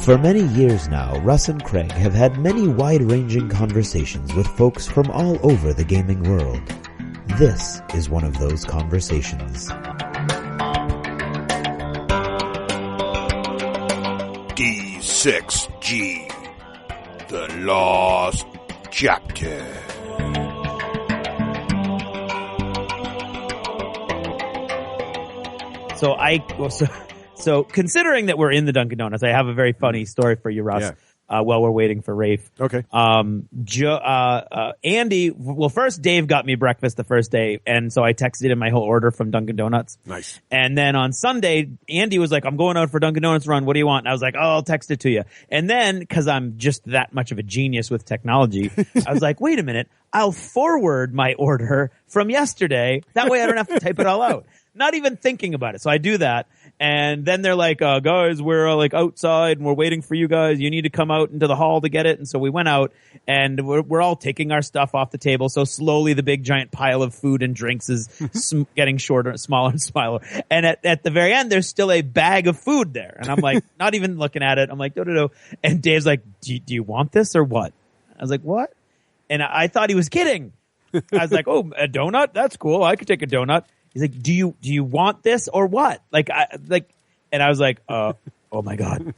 For many years now, Russ and Craig have had many wide-ranging conversations with folks from all over the gaming world. This is one of those conversations. D6G, the Lost Chapter. So considering that we're in the Dunkin Donuts, I have a very funny story for you, Russ. Yeah. While we're waiting for Rafe. Okay. Andy, well, first Dave got me breakfast the first day, and so I texted him my whole order from Dunkin Donuts. Nice. And then on Sunday, Andy was like, I'm going out for Dunkin Donuts run. What do you want? And I was like, oh, I'll text it to you. And then, cause I'm just that much of a genius with technology, I was like, wait a minute, I'll forward my order from yesterday. That way I don't have to type it all out. Not even thinking about it. So I do that. And then they're like, guys, we're like outside and we're waiting for you guys. You need to come out into the hall to get it. And so we went out and we're all taking our stuff off the table. So slowly the big giant pile of food and drinks is getting shorter, smaller and smaller. And at the very end, there's still a bag of food there. And I'm like, not even looking at it. I'm like, no. And Dave's like, do you want this or what? I was like, what? And I thought he was kidding. I was like, oh, a donut? That's cool. I could take a donut. He's like, do you want this or what? And I was like, oh my God,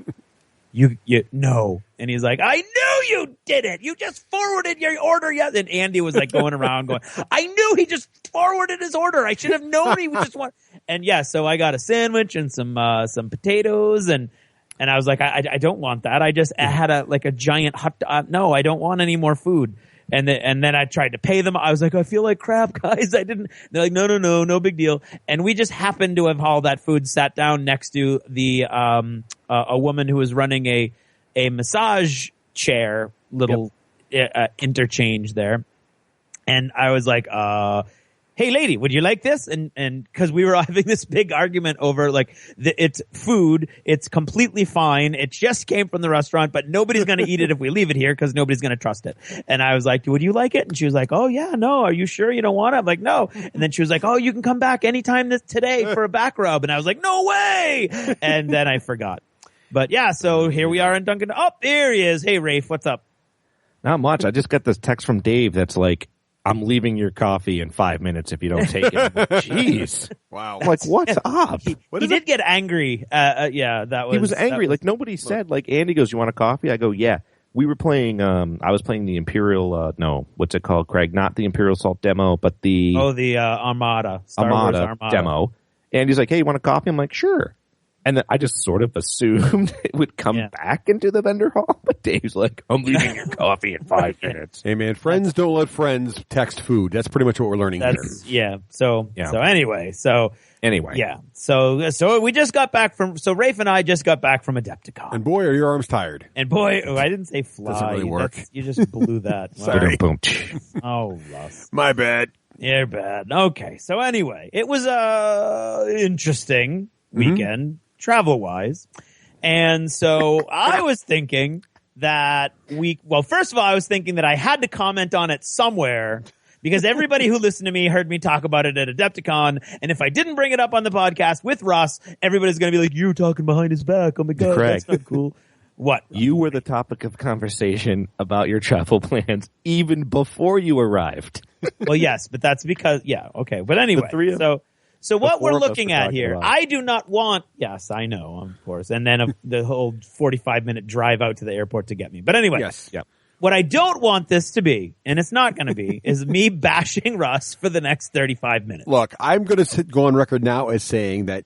you no. And he's like, I knew you did it. You just forwarded your order. Yeah. And Andy was like going around going, I knew he just forwarded his order. I should have known he would just want. And yeah, so I got a sandwich and some potatoes and I was like, I don't want that. I had a giant hot dog. No, I don't want any more food. And then I tried to pay them. I was like, I feel like crap, guys. I didn't. They're like, no big deal. And we just happened to have all that food sat down next to the a woman who was running a massage chair little interchange there. And I was like, hey lady, would you like this? And cause we were having this big argument over like it's food. It's completely fine. It just came from the restaurant, but nobody's going to eat it if we leave it here cause nobody's going to trust it. And I was like, would you like it? And she was like, oh yeah, no. Are you sure you don't want it? I'm like, no. And then she was like, oh, you can come back anytime today for a back rub. And I was like, no way. And then I forgot. But yeah, so here we are in Dunkin'. Oh, there he is. Hey Rafe, what's up? Not much. I just got this text from Dave that's like, I'm leaving your coffee in 5 minutes if you don't take it. Jeez. Wow. I'm like, what's up? He did get angry. Yeah, that was. He was angry. Like nobody said. Like Andy goes, "You want a coffee?" I go, "Yeah." We were playing. I was playing the Imperial. No, what's it called, Craig? Not the Imperial Salt demo, but the Armada. Star Wars Armada demo. And he's like, "Hey, you want a coffee?" I'm like, "Sure." And then I just sort of assumed it would come back into the vendor hall. But Dave's like, I'm leaving your coffee in 5 minutes. Hey, man, friends don't let friends text food. That's pretty much what we're learning here. Yeah. So anyway. Yeah. So we just got back so Rafe and I just got back from Adepticon. And boy, are your arms tired. And boy, I didn't say fly. Doesn't really work. You just blew that. Sorry. Boom. Oh, Russ. My bad. You're bad. Okay. So anyway, it was interesting weekend. Travel-wise. And so I was thinking that first of all, I was thinking that I had to comment on it somewhere because everybody who listened to me heard me talk about it at Adepticon. And if I didn't bring it up on the podcast with Russ, everybody's going to be like, you're talking behind his back. Oh my God, Craig, that's not cool. What? You were the topic of conversation about your travel plans even before you arrived. Well, yes, but that's because, okay. But anyway, So what we're looking at here, I do not want, yes, I know, of course, and then the whole 45-minute drive out to the airport to get me. But anyway, what I don't want this to be, and it's not going to be, is me bashing Russ for the next 35 minutes. Look, I'm going to go on record now as saying that,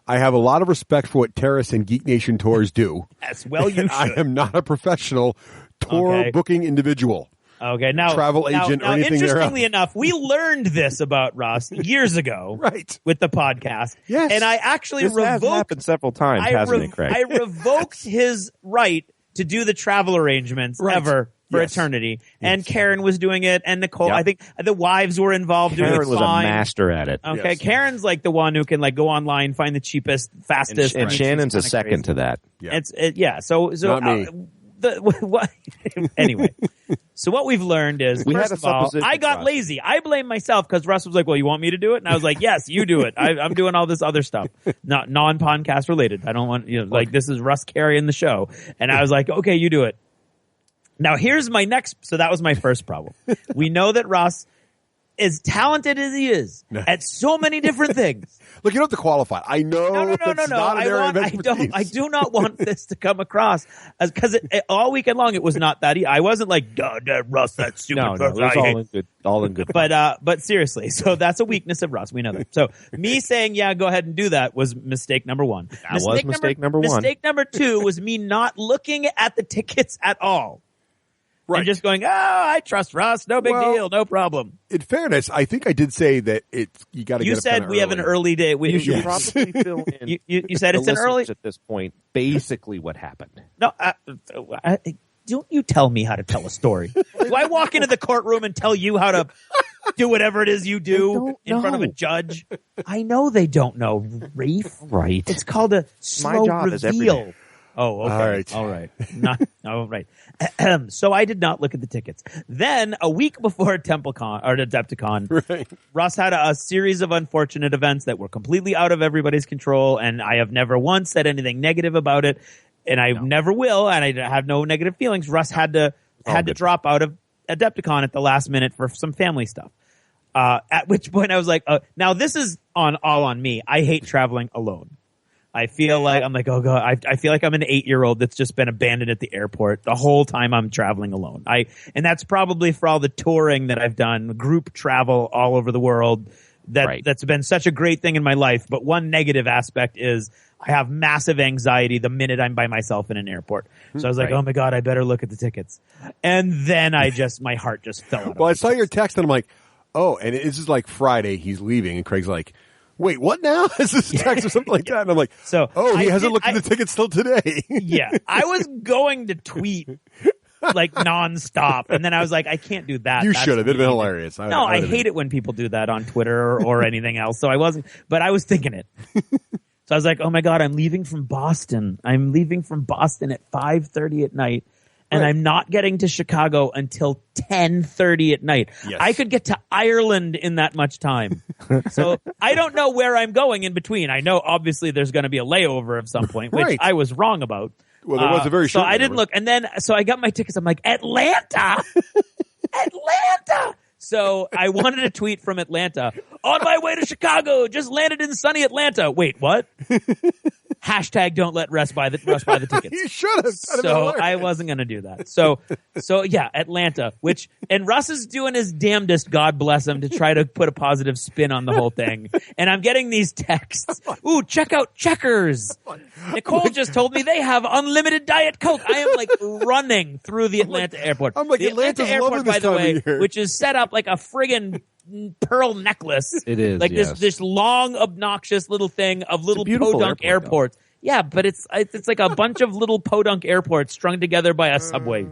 I have a lot of respect for what Terrace and Geek Nation tours do. Yes, well, you should. I am not a professional tour booking individual. Okay, now travel agent or anything interestingly enough, we learned this about Russ years ago, right? With the podcast, yes. And I actually this has happened several times, hasn't it, Craig? I revoked his right to do the travel arrangements ever for eternity. And Karen was doing it, and Nicole. I think the wives were involved. Karen doing it was fine. a master at it. Okay, yes. Karen's like the one who can like go online, find the cheapest, fastest, and Shannon's a second to that. Yeah. So not me. Anyway, So what we've learned is, We had first a of all, supposition I got process. lazy. I blame myself because Russ was like, well, you want me to do it? And I was like, yes, you do it. I'm doing all this other stuff, not non-podcast related. I don't want, like, this is Russ carrying the show. And I was like, okay, you do it. Now here's my next, so that was my first problem. We know that Russ, as talented as he is at so many different things. Look, you don't have to qualify. I know. No. it's not an area of expertise. I do not want this to come across as because all weekend long it was not that. I wasn't like, God, Russ, that's stupid. No, it was all in good. But seriously, so that's a weakness of Russ. We know that. So me saying, yeah, go ahead and do that was mistake number one. That was mistake number one. Mistake number two was me not looking at the tickets at all. Right. And just going, oh, I trust Russ. No big deal. No problem. In fairness, I think I did say that you got to get You up said kinda we have an early day. You should probably fill in. You said it's an early. At this point, basically what happened. No, don't you tell me how to tell a story. Do I walk into the courtroom and tell you how to do whatever it is you do in front of a judge? I know they don't know, Rafe. Right. It's called a slow job is every reveal. day. Oh, okay. All right. All right. So I did not look at the tickets. Then a week before TempleCon or Adepticon, Right. Russ had a series of unfortunate events that were completely out of everybody's control, and I have never once said anything negative about it, and I never will, and I have no negative feelings. Russ had to drop out of Adepticon at the last minute for some family stuff. At which point I was like, now this is all on me. I hate traveling alone. I feel like I'm like, oh God, I feel like I'm an 8-year-old that's just been abandoned at the airport the whole time I'm traveling alone. And that's probably for all the touring that I've done, group travel all over the world. That's been such a great thing in my life. But one negative aspect is I have massive anxiety the minute I'm by myself in an airport. So I was like, oh my God, I better look at the tickets. And then my heart just fell out. Well, I saw your text and I'm like, oh, and this is like Friday. He's leaving, and Craig's like, wait, what now? Is this a text or something like that? And I'm like, he hasn't looked at the tickets till today. Yeah, I was going to tweet like nonstop, and then I was like, I can't do that. You should have. It'd been hilarious. I hate it when people do that on Twitter or anything else. So I wasn't, but I was thinking it. So I was like, oh my God, I'm leaving from Boston. I'm leaving from Boston at 5:30 at night. And I'm not getting to Chicago until 10:30 at night. Yes. I could get to Ireland in that much time. So I don't know where I'm going in between. I know obviously there's going to be a layover at some point, which I was wrong about. Well, there was a very short So I didn't look. And then, so I got my tickets. I'm like, Atlanta! Atlanta! So I wanted a tweet from Atlanta. On my way to Chicago, just landed in sunny Atlanta. Wait, what? Hashtag don't let Russ buy the tickets. You should have. So I wasn't going to do that. So yeah, Atlanta, and Russ is doing his damnedest, God bless him, to try to put a positive spin on the whole thing. And I'm getting these texts. Ooh, check out Checkers. Nicole just told me they have unlimited Diet Coke. I am like running through the Atlanta airport. I'm like, the Atlanta's Atlanta loving airport, this by the time way, of year. which is set up like a friggin' pearl necklace. It is, like yes. this long, obnoxious little thing of little beautiful podunk airports. Yeah, but it's like a bunch of little podunk airports strung together by a subway.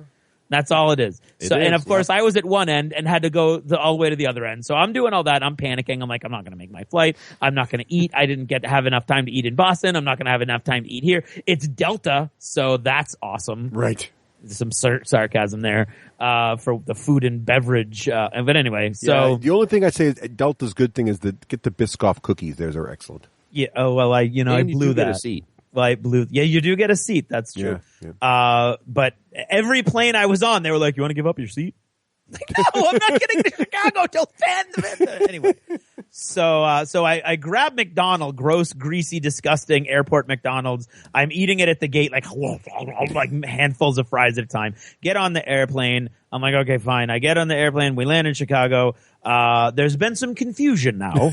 That's all it is. And of course, I was at one end and had to go all the way to the other end. So I'm doing all that. I'm panicking. I'm like, I'm not going to make my flight. I'm not going to eat. I didn't have enough time to eat in Boston. I'm not going to have enough time to eat here. It's Delta, so that's awesome. Right. Some sarcasm there for the food and beverage. But anyway, so the only thing I say is Delta's good thing is get the Biscoff cookies. Those are excellent. Yeah. Oh well, I blew that. Get a seat. Well, I blew. Yeah, you do get a seat. That's true. Yeah. But every plane I was on, they were like, "You want to give up your seat?" Like, no, I'm not getting to Chicago till 10. Anyway, so I grab McDonald's, gross, greasy, disgusting airport McDonald's. I'm eating it at the gate, like handfuls of fries at a time. Get on the airplane. I'm like, okay, fine. I get on the airplane. We land in Chicago. There's been some confusion now.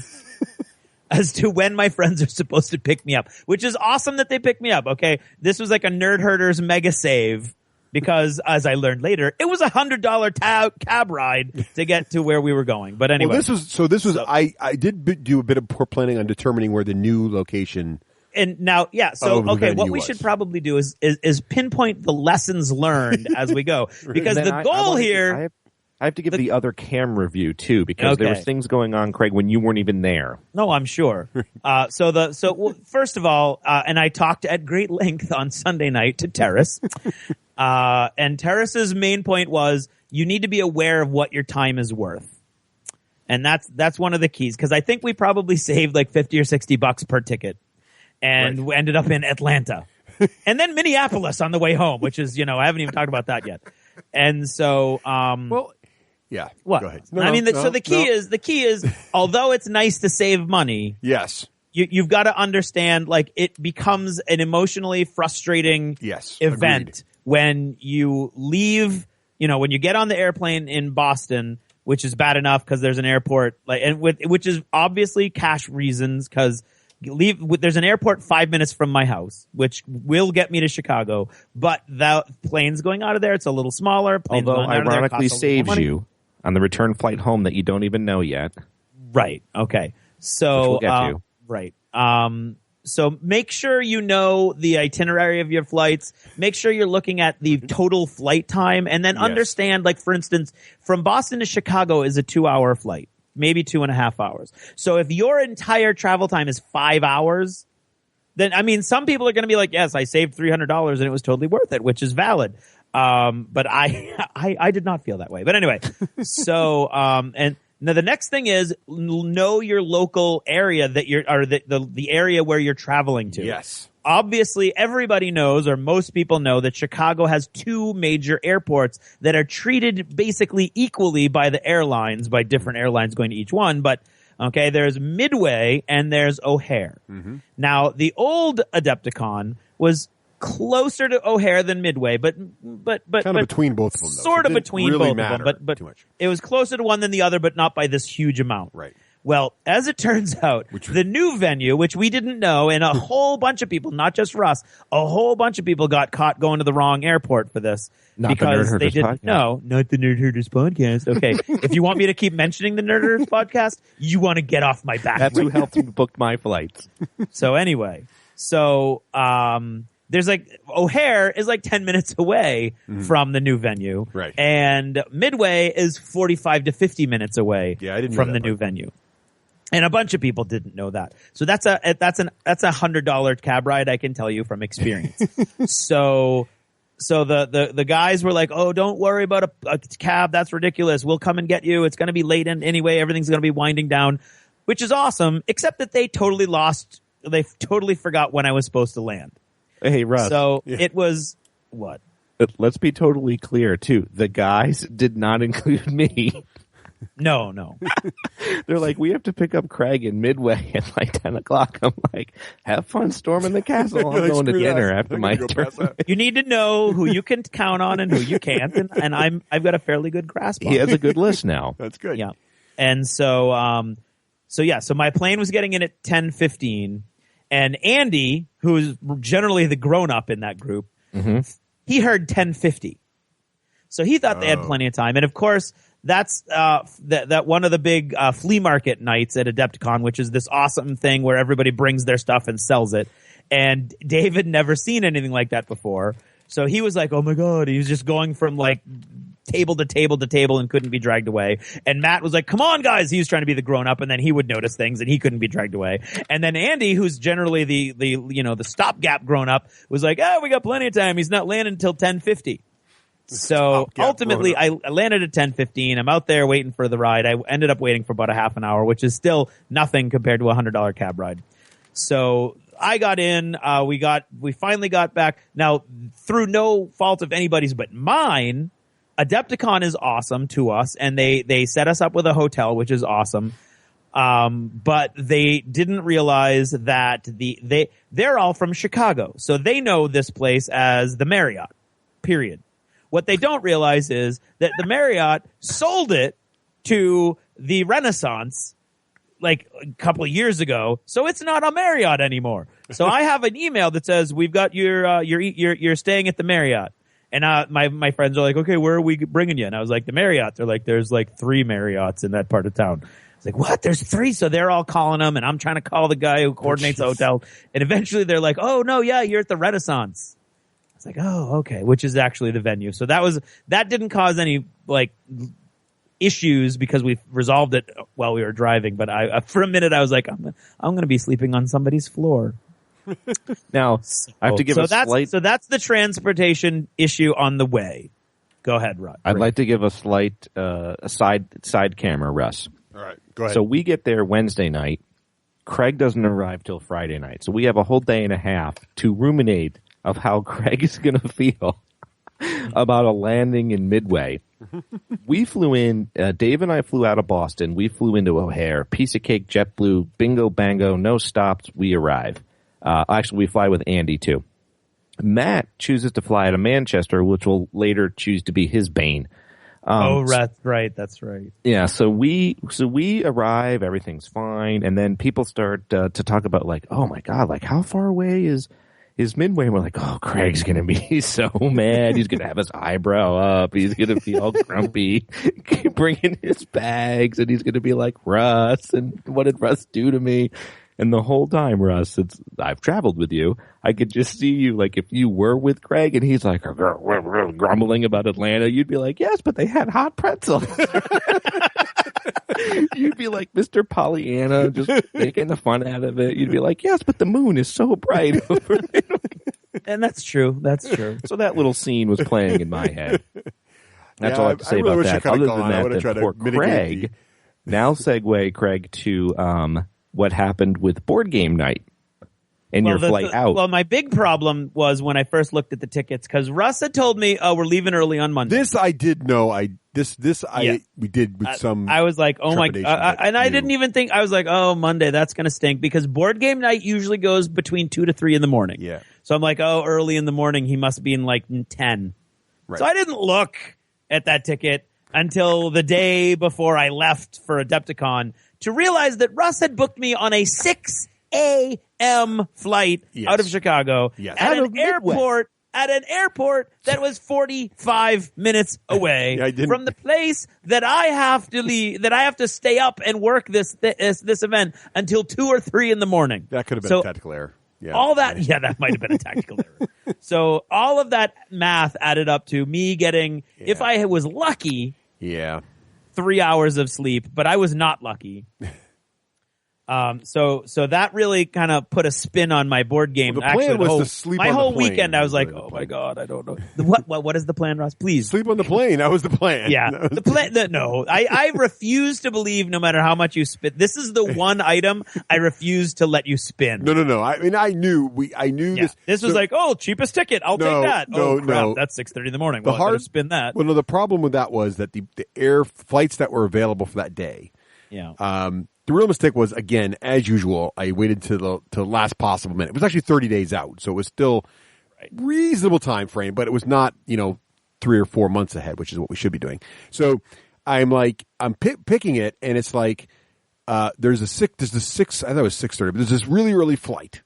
As to when my friends are supposed to pick me up, which is awesome that they picked me up. Okay. This was like a Nerd Herders mega save because as I learned later, it was $100 cab ride to get to where we were going. But anyway. Well, I did do a bit of poor planning on determining where the new location. And now, yeah. So, okay. What we should probably do is pinpoint the lessons learned as we go, because the goal here. I have to give the other camera view too, because there was things going on, Craig, when you weren't even there. No, I'm sure. First of all, and I talked at great length on Sunday night to Terrace, and Terrace's main point was, you need to be aware of what your time is worth. And that's one of the keys, because I think we probably saved like $50 or $60 per ticket, and we ended up in Atlanta and then Minneapolis on the way home, which is, I haven't even talked about that yet. And so, yeah. What? Go ahead. So the key is, although it's nice to save money. Yes. You've got to understand, like, it becomes an emotionally frustrating event when you leave, when you get on the airplane in Boston, which is bad enough because there's an airport, which is obviously cash reasons, because there's an airport 5 minutes from my house, which will get me to Chicago, but the plane's going out of there. It's a little smaller. Although ironically saves you on the return flight home that you don't even know yet. Right. Okay. So, which we'll get to. Right. So make sure you know the itinerary of your flights. Make sure you're looking at the total flight time, and then understand, like, for instance, from Boston to Chicago is a 2-hour flight, maybe 2.5 hours. So if your entire travel time is 5 hours, then, some people are going to be like, yes, I saved $300 and it was totally worth it, which is valid. But I did not feel that way. But anyway, so, and now the next thing is know your local area the area where you're traveling to. Yes. Obviously, everybody knows, or most people know, that Chicago has 2 major airports that are treated basically equally by the airlines, by different airlines going to each one. But okay, there's Midway and there's O'Hare. Mm-hmm. Now, the old Adepticon was closer to O'Hare than Midway, but kind of between both of them, though. Sort of between really both of them, but too much. It was closer to one than the other, but not by this huge amount. Right. Well, as it turns out, the new venue, which we didn't know, and a whole bunch of people, not just Russ, a whole bunch of people got caught going to the wrong airport for this. Not because the they didn't know. Not the Nerd Herders podcast. Okay. If you want me to keep mentioning the Nerd Herders podcast, you want to get off my back. That's who helped me book my flights. So anyway, there's O'Hare is 10 minutes away from the new venue. Right. And Midway is 45 to 50 minutes away from the new venue. And a bunch of people didn't know that. So that's a $100 cab ride, I can tell you from experience. So the guys were like, "Oh, don't worry about a cab. That's ridiculous. We'll come and get you. It's going to be late anyway. Everything's going to be winding down," which is awesome, except that they totally forgot when I was supposed to land. Hey, Russ. So it was what? Let's be totally clear, too. The guys did not include me. No. They're like, we have to pick up Craig in Midway at 10 o'clock. I'm like, have fun storming the castle. I'm going to dinner after my turn. You need to know who you can count on and who you can't. And I've got a fairly good grasp on it. He has a good list now. That's good. Yeah. And so my plane was getting in at 10:15. And Andy, who's generally the grown-up in that group, he heard 10:50. So he thought they had plenty of time. And, of course, that's that one of the big flea market nights at Adepticon, which is this awesome thing where everybody brings their stuff and sells it. And Dave had never seen anything like that before. So he was like, oh, my God. He was just going from, table to table to table and couldn't be dragged away. And Matt was like, come on, guys. He was trying to be the grown-up, and then he would notice things, and he couldn't be dragged away. And then Andy, who's generally the stopgap grown-up, was like, oh, we got plenty of time. He's not landing until 10:50. So ultimately, I landed at 10:15. I'm out there waiting for the ride. I ended up waiting for about a half an hour, which is still nothing compared to a $100 cab ride. So I got in. We finally got back. Now, through no fault of anybody's but mine, Adepticon is awesome to us, and they set us up with a hotel, which is awesome. But they didn't realize that they're all from Chicago, so they know this place as the Marriott. Period. What they don't realize is that the Marriott sold it to the Renaissance a couple of years ago, so it's not a Marriott anymore. So I have an email that says, we've got you're staying at the Marriott. And my friends are like, okay, where are we bringing you? And I was like, the Marriott. They're like, there's 3 Marriotts in that part of town. It's like, what? There's 3? So they're all calling them, and I'm trying to call the guy who coordinates the hotel. And eventually they're like, oh, no, yeah, you're at the Renaissance. It's like, oh, okay, which is actually the venue. So that didn't cause any issues because we resolved it while we were driving. But for a minute I was like, I'm going to be sleeping on somebody's floor. Now I have to give So that's the transportation issue on the way. Go ahead, Russ. I'd like to give a slight side camera, Russ. All right, go ahead. So we get there Wednesday night. Craig doesn't arrive till Friday night. So we have a whole day and a half to ruminate of how Craig is going to feel about a landing in Midway. We flew in, Dave and I flew out of Boston. We flew into O'Hare. Piece of cake, JetBlue, bingo, bango, no stops. We arrive. Actually, we fly with Andy, too. Matt chooses to fly out of Manchester, which will later choose to be his bane. That's right. That's right. Yeah, so we arrive, everything's fine, and then people start to talk about like, oh my god, like how far away is Midway? And we're like, oh, Craig's gonna be so mad. He's gonna have his eyebrow up. He's gonna be all grumpy, bringing his bags, and he's gonna be like, Russ, and what did Russ do to me? And the whole time, Russ, I've traveled with you. I could just see you, like, if you were with Craig and he's like grumbling about Atlanta, you'd be like, yes, but they had hot pretzels. You'd be like Mr. Pollyanna, just making the fun out of it. You'd be like, yes, but the moon is so bright. And that's true. That's true. So that little scene was playing in my head. That's all I have to say about that. Other than that, for Craig, now segue, Craig, to what happened with board game night and your flight out. Well, my big problem was when I first looked at the tickets because Russ had told me, "Oh, we're leaving early on Monday." This I did know. We did with some. I was like, "Oh my!" And I didn't even think. I was like, "Oh, Monday, that's going to stink," because board game night usually goes between 2 to 3 in the morning. Yeah. So I'm like, "Oh, early in the morning, he must be in like 10." Right. So I didn't look at that ticket until the day before I left for Adepticon to realize that Russ had booked me on a 6 a.m. flight out of Chicago at an airport that was 45 minutes away from the place that I have to leave, that I have to stay up and work this event until 2 or 3 in the morning. That could have been a tactical error. Yeah. All that, that might have been a tactical error. So all of that math added up to me getting, if I was lucky, 3 hours of sleep, but I was not lucky. So that really kind of put a spin on my board game. Well, the plan was to sleep on the plane. My whole weekend, I was like, oh my god, I don't know. What is the plan, Ross? Please. Sleep on the plane. That was the plan. Yeah. The plan, no. I refuse to believe no matter how much you spin. This is the one item I refuse to let you spin. No. I mean, I knew this. This was like, cheapest ticket. I'll take that. Crap. That's 6:30 in the morning. Well, I better spin that. Well, no, the problem with that was that the air flights that were available for that day. Yeah. The real mistake was, again, as usual, I waited to the last possible minute. It was actually 30 days out, so it was still reasonable time frame, but it was not, 3 or 4 months ahead, which is what we should be doing. So I'm picking it, and it's like, there's the 6, I thought it was 6:30, but there's this really early flight.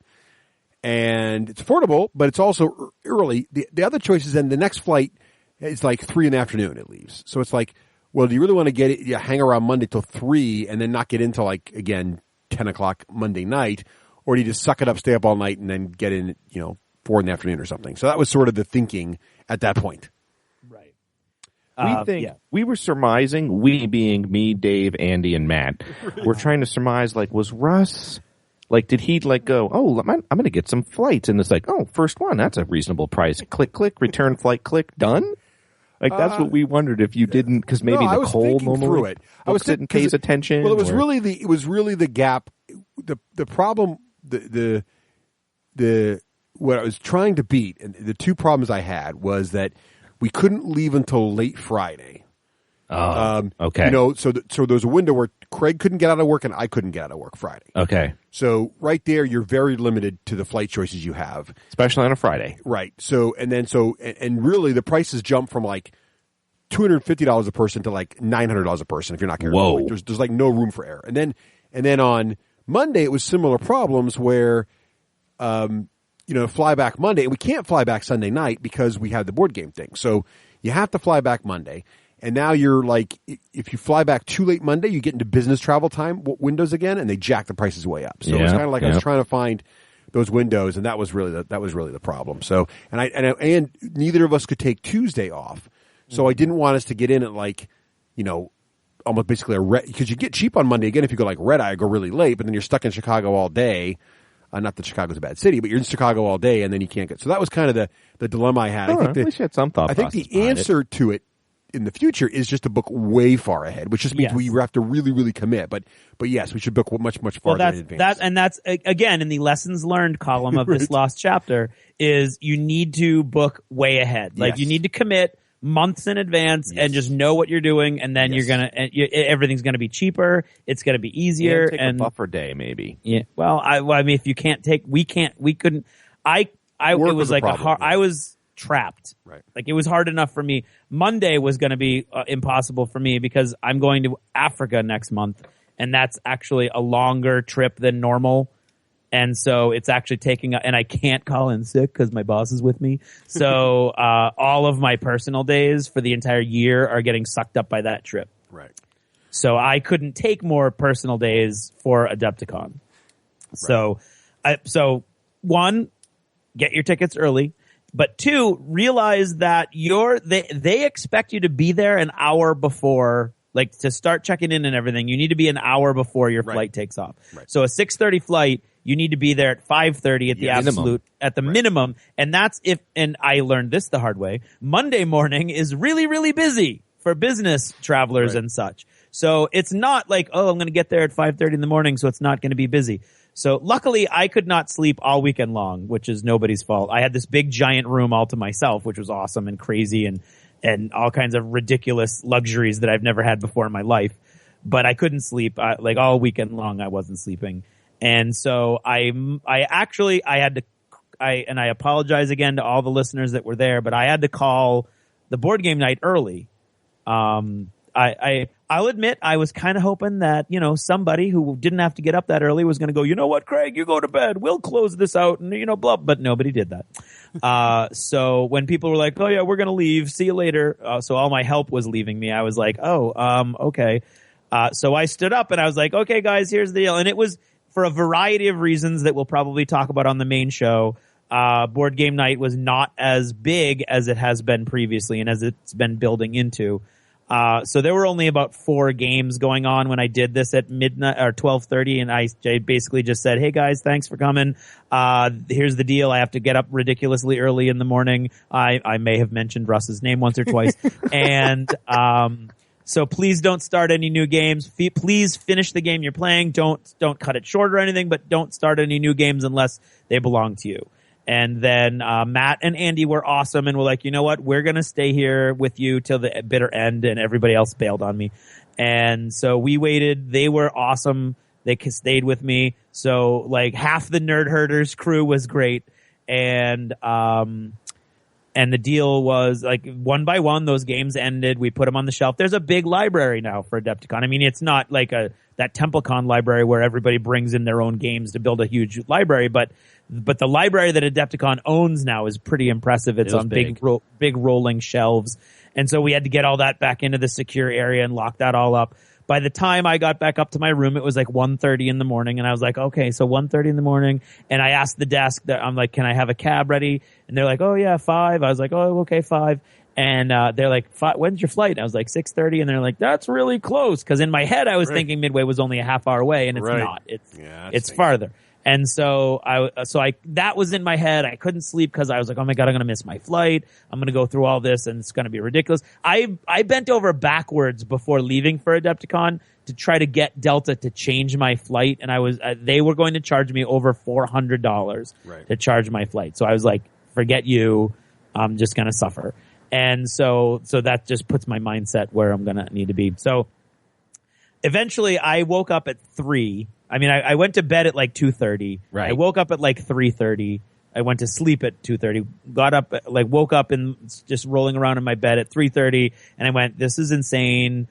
And it's affordable, but it's also early. The other choice is then the next flight is like 3 in the afternoon it leaves. So it's like, well, do you really want to get it? Hang around Monday till 3 and then not get into 10 o'clock Monday night, or do you just suck it up, stay up all night, and then get in 4 in the afternoon or something? So that was sort of the thinking at that point. Right. We were surmising, we being me, Dave, Andy, and Matt, we're trying to surmise was Russ did he go? Oh, I'm going to get some flights, and it's like, oh, first one, that's a reasonable price. Click, click, return flight, click, done. That's what we wondered if you didn't, because maybe Nicole normally didn't pay attention. Well, it was really the gap. The problem, what I was trying to beat, and the two problems I had was that we couldn't leave until late Friday. Okay. So there was a window where Craig couldn't get out of work and I couldn't get out of work Friday. Okay. So right there, you're very limited to the flight choices you have, especially on a Friday. Right. So really the prices jump from $250 a person to $900 a person if you're not careful. Whoa. There's no room for error. And then on Monday it was similar problems where, fly back Monday, and we can't fly back Sunday night because we had the board game thing. So you have to fly back Monday. And now you're if you fly back too late Monday, you get into business travel time windows again, and they jack the prices way up. So it's kind of I was trying to find those windows, and that was really the problem. So and neither of us could take Tuesday off, so I didn't want us to get in at almost basically because you get cheap on Monday again if you go red eye, go really late, but then you're stuck in Chicago all day. Not that Chicago's a bad city, but you're in Chicago all day, and then you can't get. So that was kind of the dilemma I had. At least you had some thought. I think the answer to it in the future is just to book way far ahead, which just means we have to really, really commit. But yes, we should book much farther in advance. That's again in the lessons learned column of this lost chapter is you need to book way ahead. Like you need to commit months in advance and just know what you're doing, and then everything's gonna be cheaper. It's gonna be easier. Take a buffer day, maybe. Yeah. Well, I mean, if you can't take, we couldn't. It was like I was trapped. Right. Like it was hard enough for me. Monday was going to be impossible for me because I'm going to Africa next month, and that's actually a longer trip than normal. And so it's actually and I can't call in sick because my boss is with me. So all of my personal days for the entire year are getting sucked up by that trip. Right. So I couldn't take more personal days for Adepticon. Right. So one, get your tickets early. But two, realize that they expect you to be there an hour before, like to start checking in and everything. You need to be an hour before your flight takes off. Right. So a 6:30 flight, you need to be there at 5:30 at the minimum. And that's and I learned this the hard way. Monday morning is really, really busy for business travelers and such. So it's not like, I'm going to get there at 5:30 in the morning, so it's not going to be busy. So luckily I could not sleep all weekend long, which is nobody's fault. I had this big giant room all to myself, which was awesome and crazy and all kinds of ridiculous luxuries that I've never had before in my life. But I couldn't sleep. Like all weekend long I wasn't sleeping. And so I apologize again to all the listeners that were there, but I had to call the board game night early. I'll admit I was kind of hoping that, somebody who didn't have to get up that early was going to go, you know what, Craig, you go to bed. We'll close this out and, blah. But nobody did that. So when people were like, oh, yeah, we're going to leave. See you later. So all my help was leaving me. I was like, okay. So I stood up and I was like, okay, guys, here's the deal. And it was for a variety of reasons that we'll probably talk about on the main show. Board game night was not as big as it has been previously and as it's been building into. So there were only about 4 games going on when I did this at midnight or 12:30, and I basically just said, "Hey guys, thanks for coming. Here's the deal. I have to get up ridiculously early in the morning. I may have mentioned Russ's name once or twice, and so please don't start any new games. Please finish the game you're playing. Don't cut it short or anything, but don't start any new games unless they belong to you." And then Matt and Andy were awesome and were like, you know what, we're going to stay here with you till the bitter end, and everybody else bailed on me. And so we waited. They were awesome. They stayed with me. So like half the Nerd Herders crew was great. And the deal was like one by one, those games ended. We put them on the shelf. There's a big library now for Adepticon. I mean, it's not like that TempleCon library where everybody brings in their own games to build a huge library, but the library that Adepticon owns now is pretty impressive. It's on big rolling shelves. And so we had to get all that back into the secure area and lock that all up. By the time I got back up to my room, it was like 1:30 in the morning, and I was like, okay, so 1:30 in the morning, and I asked the desk that I'm like, can I have a cab ready? And they're like, oh yeah, 5. I was like, oh, okay, 5. And they're like, when's your flight? And I was like, 6:30, and they're like, that's really close, because in my head I was thinking Midway was only a half hour away, and it's not. It's farther. And so that was in my head. I couldn't sleep because I was like, oh my God, I'm going to miss my flight. I'm going to go through all this and it's going to be ridiculous. I bent over backwards before leaving for Adepticon to try to get Delta to change my flight. And they were going to charge me over $400 to charge my flight. So I was like, forget you. I'm just going to suffer. And so that just puts my mindset where I'm going to need to be. So eventually I woke up at 3. I mean, I went to bed at like 2:30. Right. I woke up at like 3:30. I went to sleep at 2:30. Got up, woke up and just rolling around in my bed at 3:30. And I went, this is insane.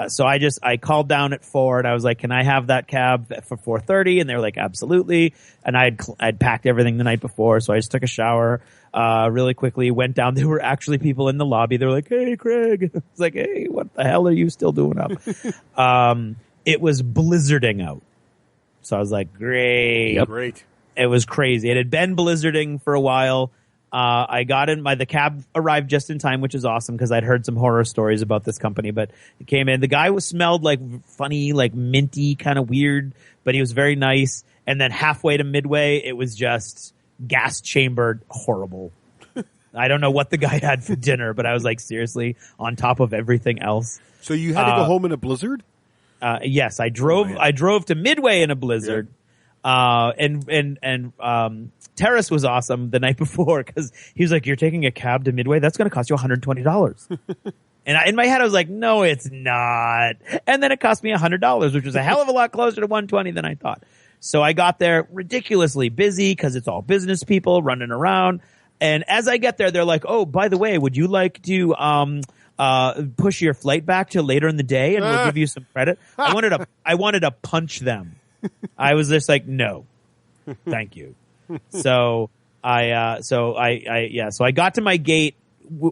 So I called down at 4 and I was like, can I have that cab for 4:30? And they were like, absolutely. And I'd packed everything the night before. So I just took a shower, really quickly, went down. There were actually people in the lobby. They were like, hey, Craig. I was like, hey, what the hell are you still doing up? It was blizzarding out. So I was like, great. Yep. Great. It was crazy. It had been blizzarding for a while. I got in the cab arrived just in time, which is awesome because I'd heard some horror stories about this company, but it came in. The guy smelled like funny, like minty, kind of weird, but he was very nice. And then halfway to Midway, it was just gas chambered horrible. I don't know what the guy had for dinner, but I was like, seriously, on top of everything else. So you had to go home in a blizzard? Yes, I drove. I drove to Midway in a blizzard. Yeah. And Terrace was awesome the night before because he was like, "You're taking a cab to Midway? That's going to cost you $120." And in my head, I was like, "No, it's not." And then it cost me $100, which was a hell of a lot closer to $120 than I thought. So I got there ridiculously busy because it's all business people running around. And as I get there, they're like, "Oh, by the way, would you like to push your flight back to later in the day, and we'll give you some credit?" I wanted to punch them. I was just like, "No, thank you." So I got to my gate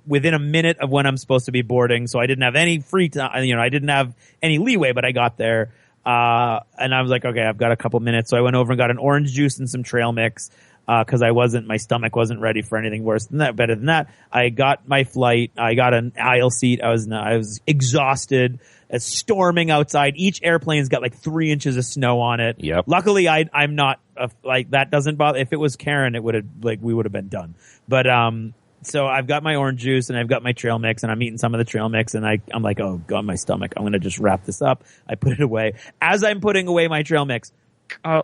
within a minute of when I'm supposed to be boarding. So I didn't have any free time. I didn't have any leeway, but I got there. And I was like, okay, I've got a couple minutes. So I went over and got an orange juice and some trail mix. Cause my stomach wasn't ready for anything worse than that, better than that. I got my flight. I got an aisle seat. I was exhausted. It's storming outside. Each airplane's got like 3 inches of snow on it. Yep. Luckily, I'm not like that doesn't bother. If it was Karen, it would have we would have been done. But, so I've got my orange juice and I've got my trail mix and I'm eating some of the trail mix and I'm like, oh God, my stomach. I'm going to just wrap this up. I put it away. As I'm putting away my trail mix,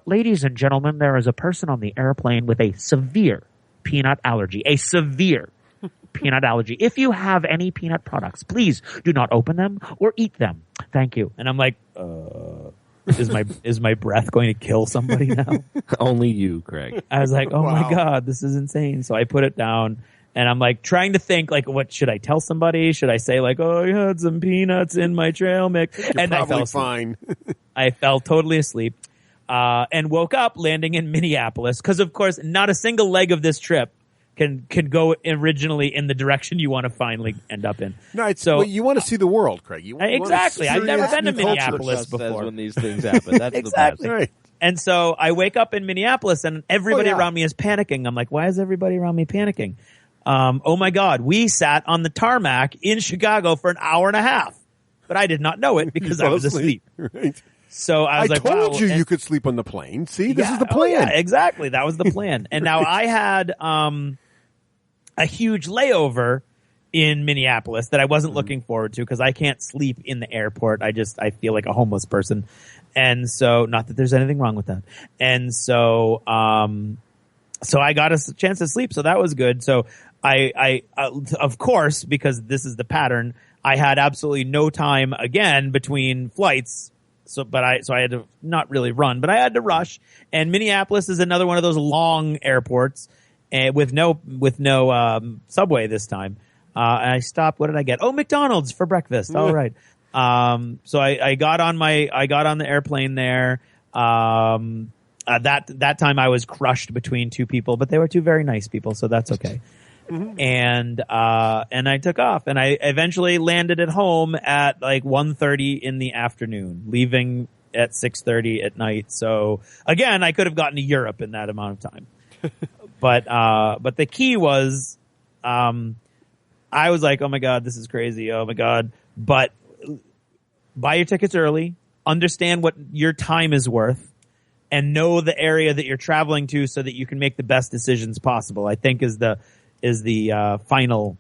ladies and gentlemen, there is a person on the airplane with a severe peanut allergy. A severe peanut allergy. If you have any peanut products, please do not open them or eat them. Thank you. And I'm like, is my breath going to kill somebody now? Only you, Craig. I was like, oh my God, this is insane. So I put it down. And I'm like trying to think like, what should I tell somebody? Should I say like, oh, I had some peanuts in my trail mix? And I fell fine. I fell totally asleep, and woke up landing in Minneapolis. Cause of course, not a single leg of this trip can go originally in the direction you want to finally end up in. No, you want to see the world, Craig. Exactly. I've never been to Minneapolis before. When these things happen. That's exactly. The best. Right. And so I wake up in Minneapolis and everybody around me is panicking. I'm like, why is everybody around me panicking? Oh my God, we sat on the tarmac in Chicago for an hour and a half, but I did not know it because I was asleep. Right. So I was like, told wow. you could sleep on the plane. See, this is the plan. Oh yeah, exactly. That was the plan. And now I had, a huge layover in Minneapolis that I wasn't looking forward to because I can't sleep in the airport. I feel like a homeless person. And so, not that there's anything wrong with that. And so, so I got a chance to sleep. So that was good. So I of course, because this is the pattern, I had absolutely no time again between flights. So I had to not really run, but I had to rush. And Minneapolis is another one of those long airports, and with no subway this time. And I stopped. What did I get? Oh, McDonald's for breakfast. All right. So I got on the airplane there. That time I was crushed between two people, but they were two very nice people, so that's okay. Mm-hmm. And I took off and I eventually landed at home at like 1:30 in the afternoon, leaving at 6:30 at night. So again, I could have gotten to Europe in that amount of time. But the key was, I was like, oh my God, this is crazy. Oh my God. But buy your tickets early, understand what your time is worth, and know the area that you're traveling to so that you can make the best decisions possible, I think is the final,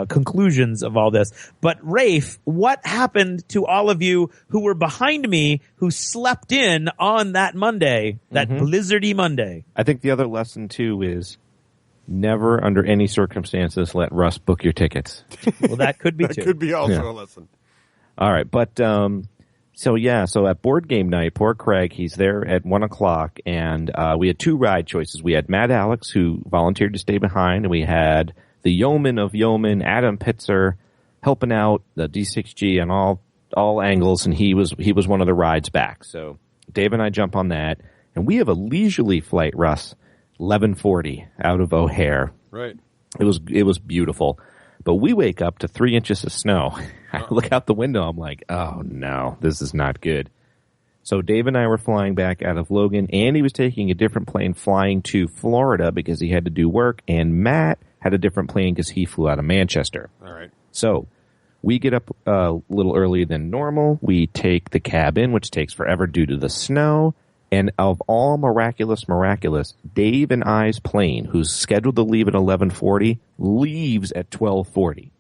conclusions of all this. But Rafe, what happened to all of you who were behind me who slept in on that Monday, that blizzardy Monday? I think the other lesson too is never under any circumstances let Russ book your tickets. Well, that could be that too. Could be also a lesson. All right. But, so at board game night, poor Craig, he's there at 1:00 and, we had two ride choices. We had Matt Alex who volunteered to stay behind, and we had the yeoman of yeoman, Adam Pitzer, helping out the D6G on all angles. And he was one of the rides back. So Dave and I jump on that, and we have a leisurely flight, Russ, 11:40 out of O'Hare. Right. It was beautiful. But we wake up to 3 inches of snow. I look out the window. I'm like, oh no, this is not good. So Dave and I were flying back out of Logan. Andy was taking a different plane flying to Florida because he had to do work. And Matt had a different plane because he flew out of Manchester. All right. So we get up a little earlier than normal. We take the cab in, which takes forever due to the snow. And of all miraculous, Dave and I's plane, who's scheduled to leave at 11:40, leaves at 12:40.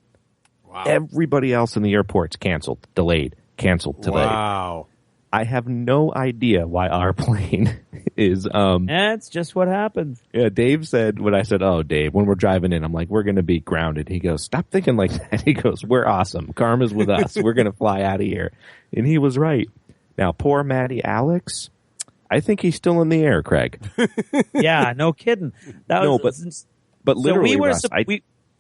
Wow. Everybody else in the airport's canceled, delayed. Wow. I have no idea why our plane is. That's just what happens. Yeah, Dave said, when I said, "Oh, Dave, when we're driving in, I'm like, we're going to be grounded." He goes, "Stop thinking like that." He goes, "We're awesome. Karma's with us. We're going to fly out of here." And he was right. Now, poor Matty Alex, I think he's still in the air, Craig. Yeah, no kidding. That No, was, but literally, so we were. Russ,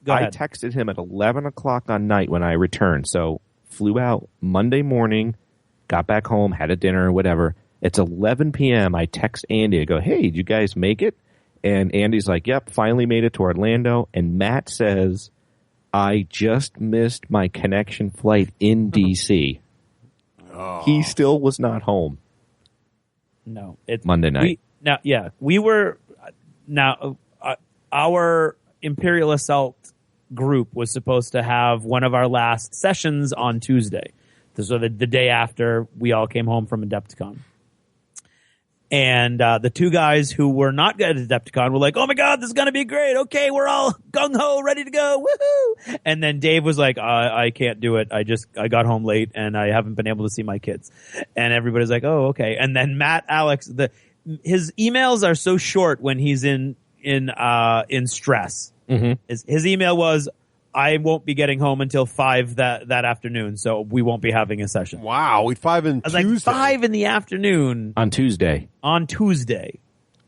Go I ahead. texted him at 11 o'clock on night when I returned. So flew out Monday morning, got back home, had a dinner, whatever. It's 11 p.m. I text Andy. I go, "Hey, did you guys make it?" And Andy's like, "Yep, finally made it to Orlando." And Matt says, "I just missed my connection flight in D.C." He still was not home. No, it's Monday night. We were our Imperial Assault group was supposed to have one of our last sessions on Tuesday. So the day after we all came home from Adepticon. And the two guys who were not good at Adepticon were like, "Oh my God, this is going to be great. Okay, we're all gung-ho, ready to go. Woohoo!" And then Dave was like, "I can't do it. I got home late and I haven't been able to see my kids." And everybody's like, "Oh, okay." And then Matt Alex, his emails are so short when he's in stress. Mm-hmm. His email was, "I won't be getting home until 5 that afternoon, so we won't be having a session." Wow. We 5 and I was Tuesday. like, 5 in the afternoon On Tuesday. on Tuesday.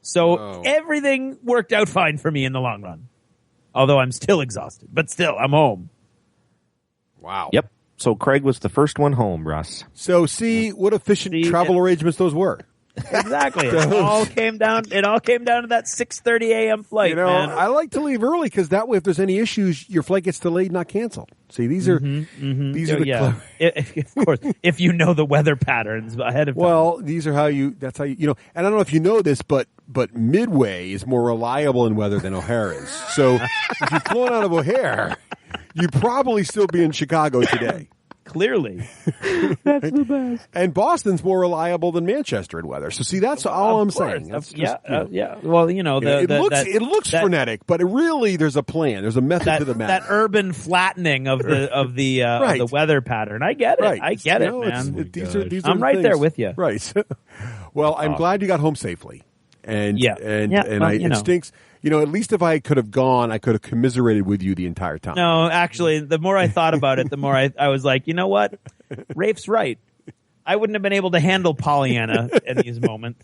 So Whoa. everything worked out fine for me in the long run. Although I'm still exhausted, but still, I'm home. Wow. Yep. So Craig was the first one home, Russ. So see what efficient travel arrangements those were. Exactly. It all came down to that 6:30 a.m. flight, You know, man. I like to leave early because that way, if there's any issues, your flight gets delayed, not canceled. See, these are these are the Yeah. Of course, if you know the weather patterns ahead of time. well, these are how you. That's how you know. And I don't know if you know this, but Midway is more reliable in weather than O'Hare is. So if you're flown out of O'Hare, you'd probably still be in Chicago today. Clearly. That's the best. And Boston's more reliable than Manchester in weather. So see, that's all I'm saying. That's just, yeah. Well, you know, it looks frenetic, but really there's a plan. There's a method to the that madness. urban flattening of the weather pattern. I get it. Right. I get it, No, man. these are I'm right things. there with you. Right. Well, I'm glad you got home safely. And it stinks. You know, at least if I could have gone, I could have commiserated with you the entire time. No, actually, the more I thought about it, the more I was like, you know what? Rafe's right. I wouldn't have been able to handle Pollyanna in these moments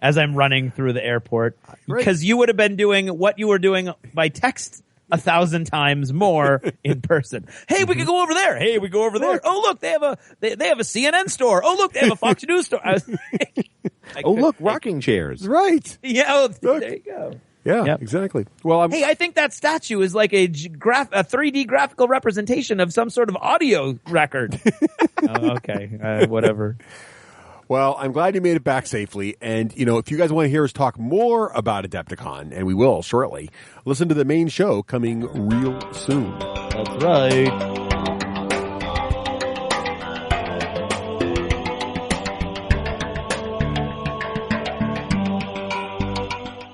as I'm running through the airport because you would have been doing what you were doing by text 1,000 times more in person. Hey, we could go over there. Hey, we go over there. Oh, look, they have a CNN store. Oh, look, they have a Fox News store. Look, rocking chairs. Right. Yeah, there you go. Yeah, Yep. exactly. Well, Hey, I think that statue is like a 3D graphical representation of some sort of audio record. Okay, whatever. Well, I'm glad you made it back safely. And, you know, if you guys want to hear us talk more about Adepticon, and we will shortly, listen to the main show coming real soon. That's right.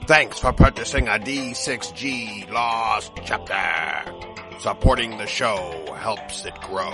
Thanks for purchasing a D6G Lost Chapter. Supporting the show helps it grow.